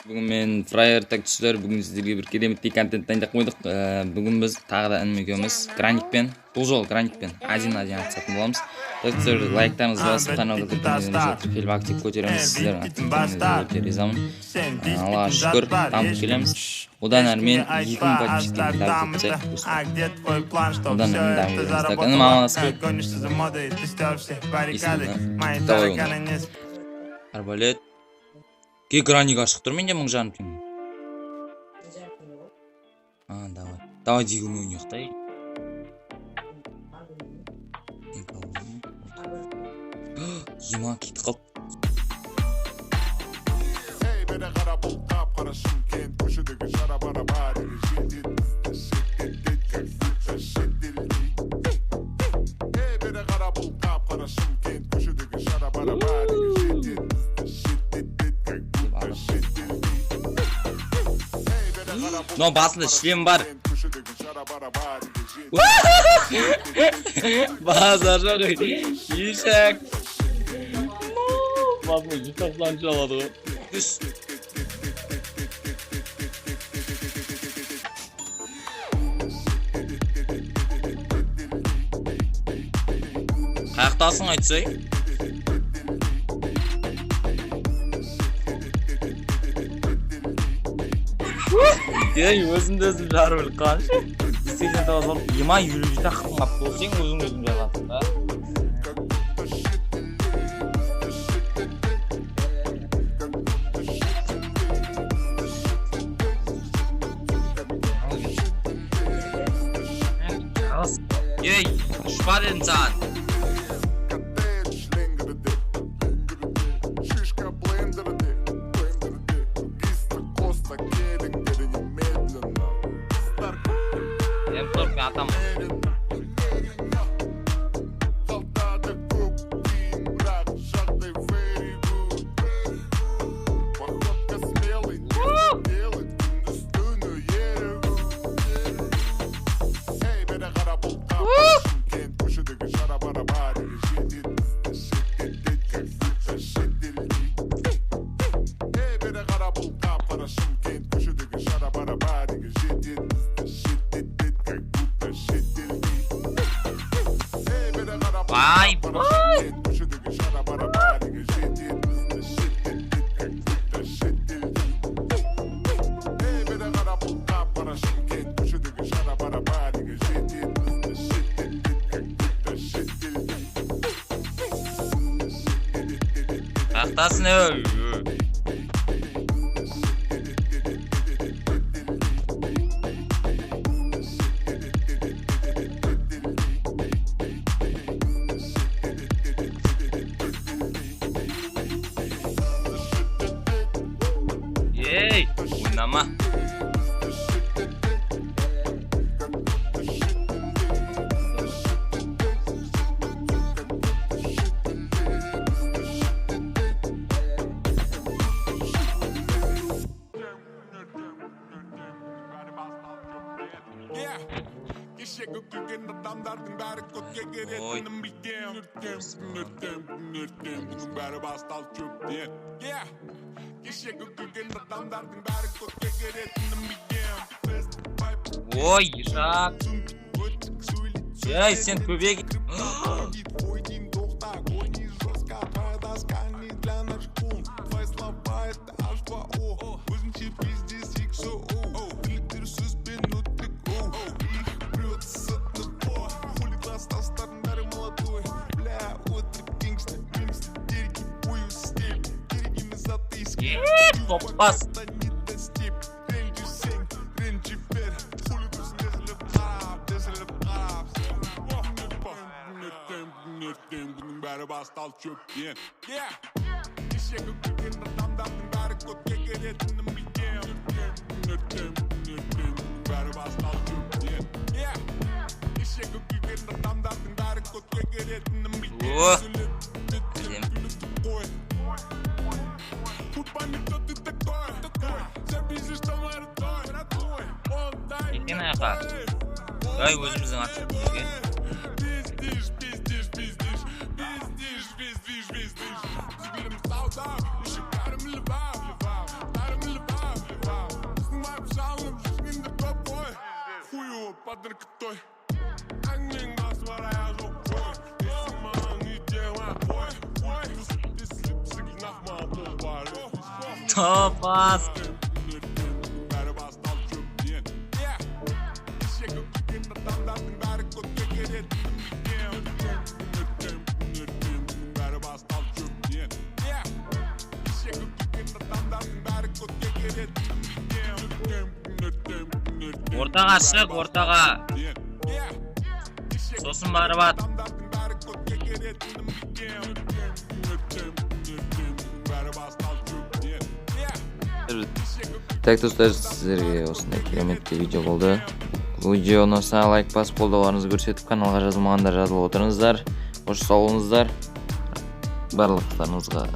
Бүгін мен Фраер тактишілер, бүгін сіздерге бір кереметтей контент дайындап қойдық. Бүгін біз тағы да інім екеуміз Граникпен, бұл жолы Граникпен один айтысатын боламыз. Тактишілер, лайктарыңызды басып, каналға тіркеліп актив көтереміз. Сіздердің активтеріңізге өте ризамын. Аллаға шүкір, дамып келеміз. Одан әрі мен 2000 подписчикке тарт етсек, одан әрі дамып келеміз. Так, інім амандаспай. Давай оны. Арбалет. Ке Граник ашық тұр, менде 1000 жаным теңге. Давай. Давай дегім ойнайық та. Ема кетіп қалып. Но басында шлем бар. Базар жоқ. Ешек. Басында жүтақсан жалады ғой. Үш. Қаяқтасың айтсай? Өзімді өзім жарып біліп қалшы. Істейден тауыз болып, ема үйіліп жүйті ақытын қап болсың, өзім жағасың да. Ей, ұшпа дедім саған. Атам. Vay vay. Aktasın öyle. Ey, oynama. Oy. Ой, ешак. Ey, sen köpeğe git. Topaz. Екен аяқа. Ай, өзіміздің атып бізге. Topaz. Ortaga çık, ortaga. Sosun barbat. Так достар, sizlerge осындай кереметтей видео болды. Бұл видеоны лайк басып қолдауларыңызды көрсетіп, каналға жазылмағандар жазылып отырыңыздар. Қош сау болыңыздар. Барлықтарыңызға